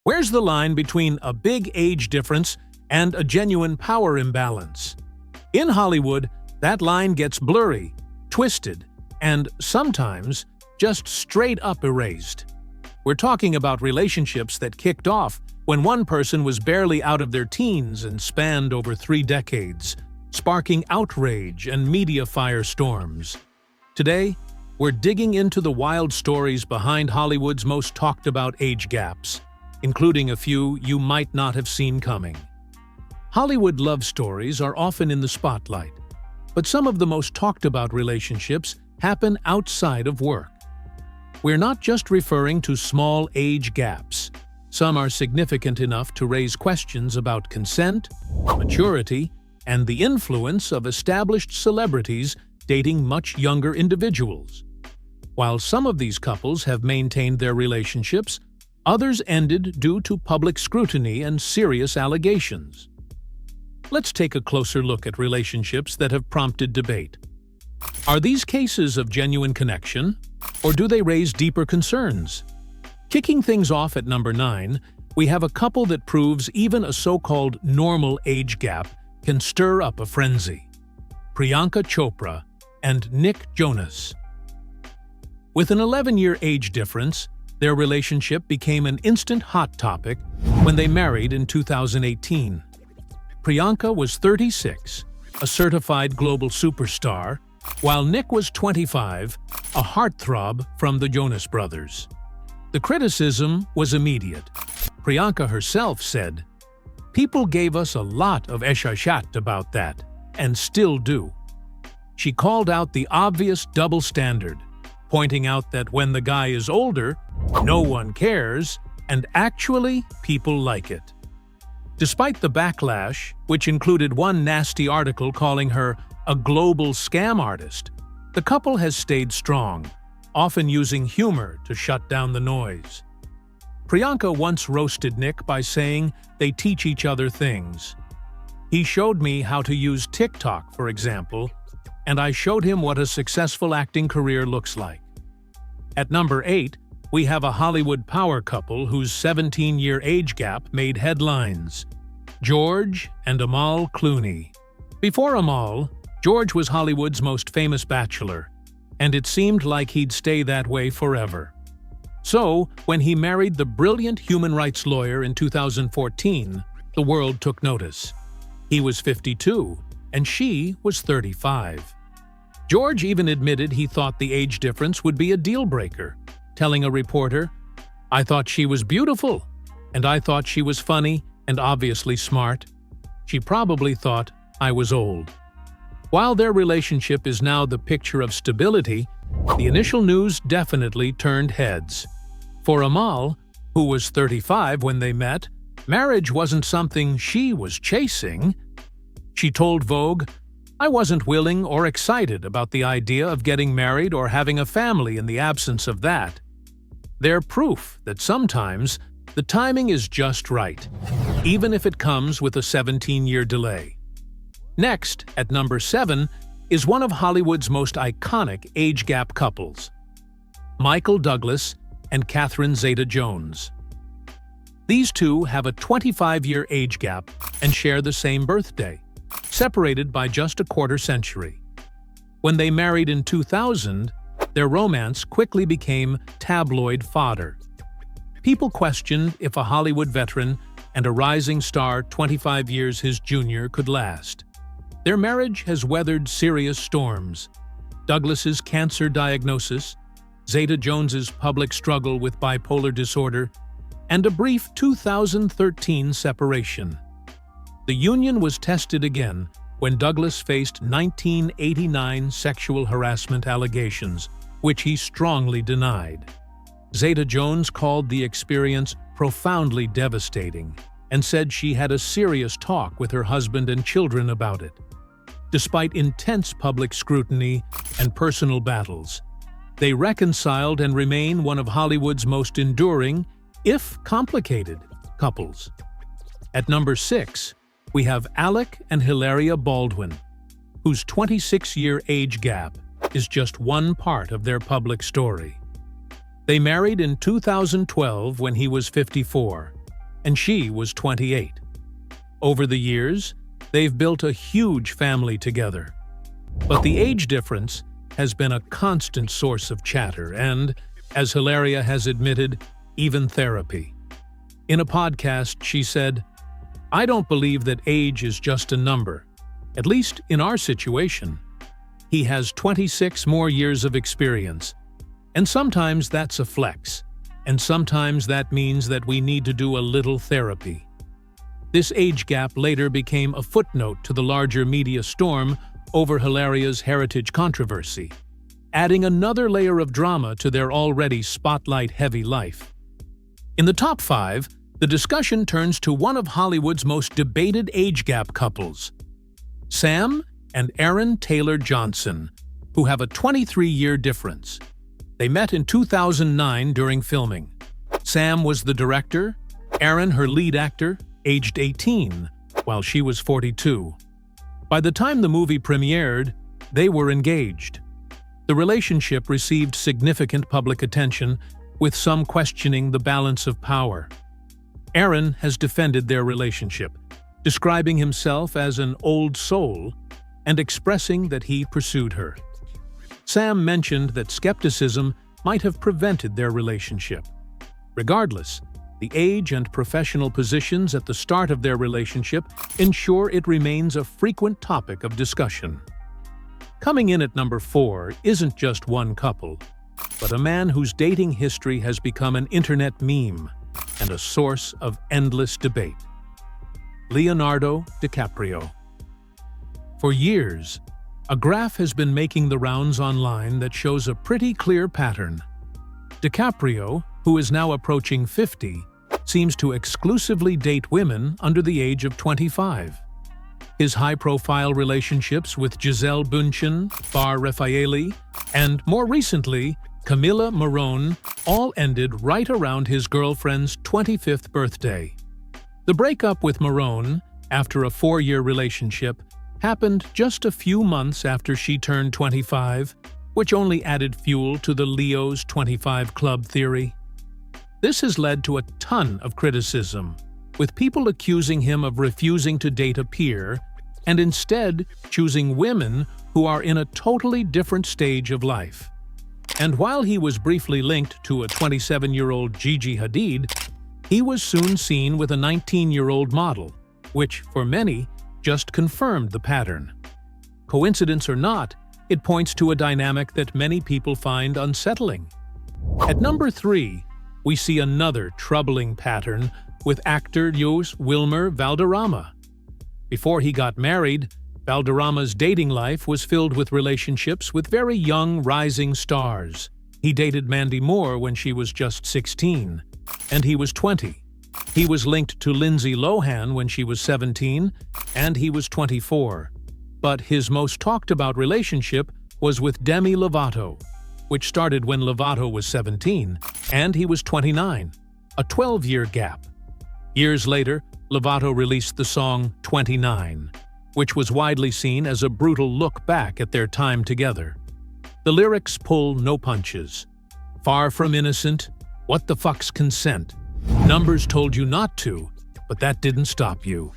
Where's the line between a big age difference and a genuine power imbalance? In Hollywood, that line gets blurry, twisted, and sometimes just straight up erased. We're talking about relationships that kicked off when one person was barely out of their teens and spanned over 3 decades, sparking outrage and media firestorms. Today, we're digging into the wild stories behind Hollywood's most talked-about age gaps, including a few you might not have seen coming. Hollywood love stories are often in the spotlight, but some of the most talked-about relationships happen outside of work. We're not just referring to small age gaps. Some are significant enough to raise questions about consent, maturity, and the influence of established celebrities dating much younger individuals. While some of these couples have maintained their relationships, others ended due to public scrutiny and serious allegations. Let's take a closer look at relationships that have prompted debate. Are these cases of genuine connection, or do they raise deeper concerns? Kicking things off at number 9, we have a couple that proves even a so-called normal age gap can stir up a frenzy. Priyanka Chopra and Nick Jonas. With an 11-year age difference, their relationship became an instant hot topic when they married in 2018. Priyanka was 36, a certified global superstar, while Nick was 25, a heartthrob from the Jonas Brothers. The criticism was immediate. Priyanka herself said, "People gave us a lot of eshashat about that, and still do." She called out the obvious double standard, pointing out that when the guy is older, no one cares, and actually people like it. Despite the backlash, which included one nasty article calling her a global scam artist, the couple has stayed strong, often using humor to shut down the noise. Priyanka once roasted Nick by saying they teach each other things. "He showed me how to use TikTok, for example, and I showed him what a successful acting career looks like." At number 8, we have a Hollywood power couple whose 17-year age gap made headlines. George and Amal Clooney. Before Amal, George was Hollywood's most famous bachelor, and it seemed like he'd stay that way forever. So, when he married the brilliant human rights lawyer in 2014, the world took notice. He was 52, and she was 35. George even admitted he thought the age difference would be a deal-breaker, telling a reporter, "I thought she was beautiful, and I thought she was funny and obviously smart. She probably thought I was old." While their relationship is now the picture of stability, the initial news definitely turned heads. For Amal, who was 35 when they met, marriage wasn't something she was chasing. She told Vogue, "I wasn't willing or excited about the idea of getting married or having a family in the absence of that." They're proof that sometimes the timing is just right, even if it comes with a 17-year delay. Next, at number 7, is one of Hollywood's most iconic age gap couples, Michael Douglas and Katherine Zeta-Jones. These two have a 25-year age gap and share the same birthday, separated by just a quarter century. When they married in 2000, their romance quickly became tabloid fodder. People questioned if a Hollywood veteran and a rising star 25 years his junior could last. Their marriage has weathered serious storms: Douglas's cancer diagnosis, Zeta-Jones's public struggle with bipolar disorder, and a brief 2013 separation. The union was tested again when Douglas faced 1989 sexual harassment allegations, which he strongly denied. Zeta-Jones called the experience profoundly devastating and said she had a serious talk with her husband and children about it. Despite intense public scrutiny and personal battles, they reconciled and remain one of Hollywood's most enduring, if complicated, couples. At number 6, we have Alec and Hilaria Baldwin, whose 26-year age gap is just one part of their public story. They married in 2012 when he was 54, and she was 28. Over the years, they've built a huge family together. But the age difference has been a constant source of chatter and, as Hilaria has admitted, even therapy. In a podcast, she said, "I don't believe that age is just a number, at least in our situation. He has 26 more years of experience, and sometimes that's a flex, and sometimes that means that we need to do a little therapy." This age gap later became a footnote to the larger media storm over Hilaria's heritage controversy, adding another layer of drama to their already spotlight-heavy life. In the top 5, the discussion turns to one of Hollywood's most debated age gap couples, Sam and Aaron Taylor Johnson, who have a 23-year difference. They met in 2009 during filming. Sam was the director, Aaron her lead actor, aged 18, while she was 42. By the time the movie premiered, they were engaged. The relationship received significant public attention, with some questioning the balance of power. Aaron has defended their relationship, describing himself as an old soul and expressing that he pursued her. Sam mentioned that skepticism might have prevented their relationship. Regardless, the age and professional positions at the start of their relationship ensure it remains a frequent topic of discussion. Coming in at number 4 isn't just one couple, but a man whose dating history has become an internet meme and a source of endless debate. Leonardo DiCaprio. For years, a graph has been making the rounds online that shows a pretty clear pattern. DiCaprio, who is now approaching 50, seems to exclusively date women under the age of 25. His high-profile relationships with Gisele Bündchen, Bar Raffaele, and more recently, Camila Morrone all ended right around his girlfriend's 25th birthday. The breakup with Morrone, after a 4-year relationship, happened just a few months after she turned 25, which only added fuel to the Leo's 25 Club theory. This has led to a ton of criticism, with people accusing him of refusing to date a peer and instead choosing women who are in a totally different stage of life. And while he was briefly linked to a 27-year-old Gigi Hadid, he was soon seen with a 19-year-old model, which, for many, just confirmed the pattern. Coincidence or not, it points to a dynamic that many people find unsettling. At number 3, we see another troubling pattern with actor Wilmer Valderrama. Before he got married, Valderrama's dating life was filled with relationships with very young, rising stars. He dated Mandy Moore when she was just 16, and he was 20. He was linked to Lindsay Lohan when she was 17, and he was 24. But his most talked-about relationship was with Demi Lovato, which started when Lovato was 17, and he was 29, a 12-year gap. Years later, Lovato released the song 29, which was widely seen as a brutal look back at their time together. The lyrics pull no punches. Far from innocent, what the fuck's consent? Numbers told you not to, but that didn't stop you.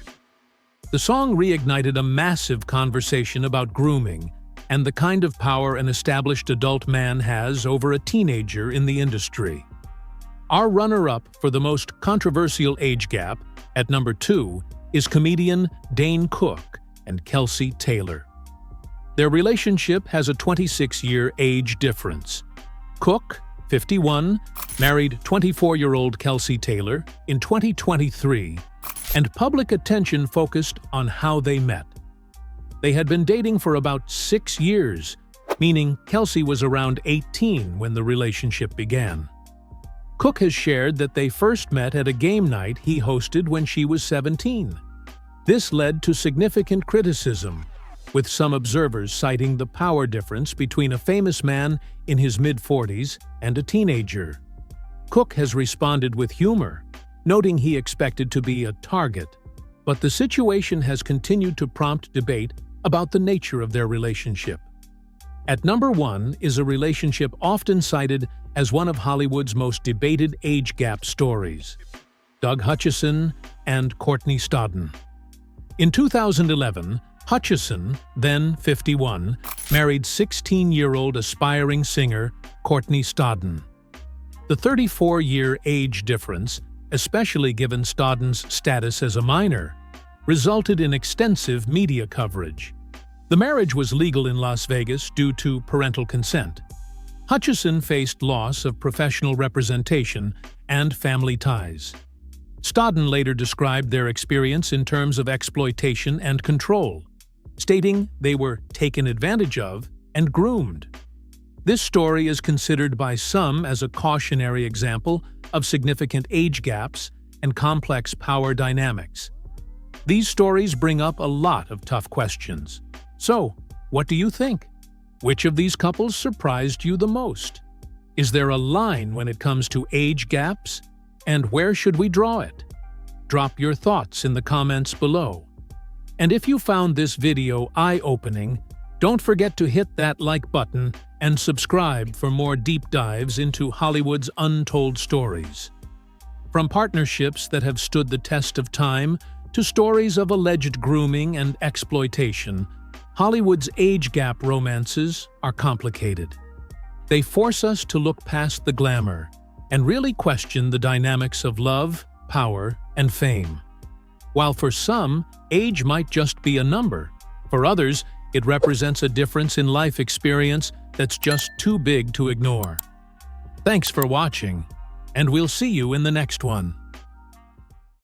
The song reignited a massive conversation about grooming and the kind of power an established adult man has over a teenager in the industry. Our runner-up for the most controversial age gap, at number 2, is comedian Dane Cook and Kelsey Taylor. Their relationship has a 26-year age difference. Cook, 51, married 24-year-old Kelsey Taylor in 2023, and public attention focused on how they met. They had been dating for about 6 years, meaning Kelsey was around 18 when the relationship began. Cook has shared that they first met at a game night he hosted when she was 17. This led to significant criticism, with some observers citing the power difference between a famous man in his mid-40s and a teenager. Cook has responded with humor, noting he expected to be a target, but the situation has continued to prompt debate about the nature of their relationship. At number 1 is a relationship often cited as one of Hollywood's most debated age gap stories: Doug Hutchison and Courtney Stodden. In 2011, Hutchison, then 51, married 16-year-old aspiring singer Courtney Stodden. The 34-year age difference, especially given Stodden's status as a minor, resulted in extensive media coverage. The marriage was legal in Las Vegas due to parental consent. Hutchison faced loss of professional representation and family ties. Stodden later described their experience in terms of exploitation and control, stating they were taken advantage of and groomed. This story is considered by some as a cautionary example of significant age gaps and complex power dynamics. These stories bring up a lot of tough questions. So, what do you think? Which of these couples surprised you the most? Is there a line when it comes to age gaps? And where should we draw it? Drop your thoughts in the comments below. And if you found this video eye-opening, don't forget to hit that like button and subscribe for more deep dives into Hollywood's untold stories. From partnerships that have stood the test of time to stories of alleged grooming and exploitation, Hollywood's age gap romances are complicated. They force us to look past the glamour and really question the dynamics of love, power, and fame. While for some, age might just be a number, for others, it represents a difference in life experience that's just too big to ignore. Thanks for watching, and we'll see you in the next one.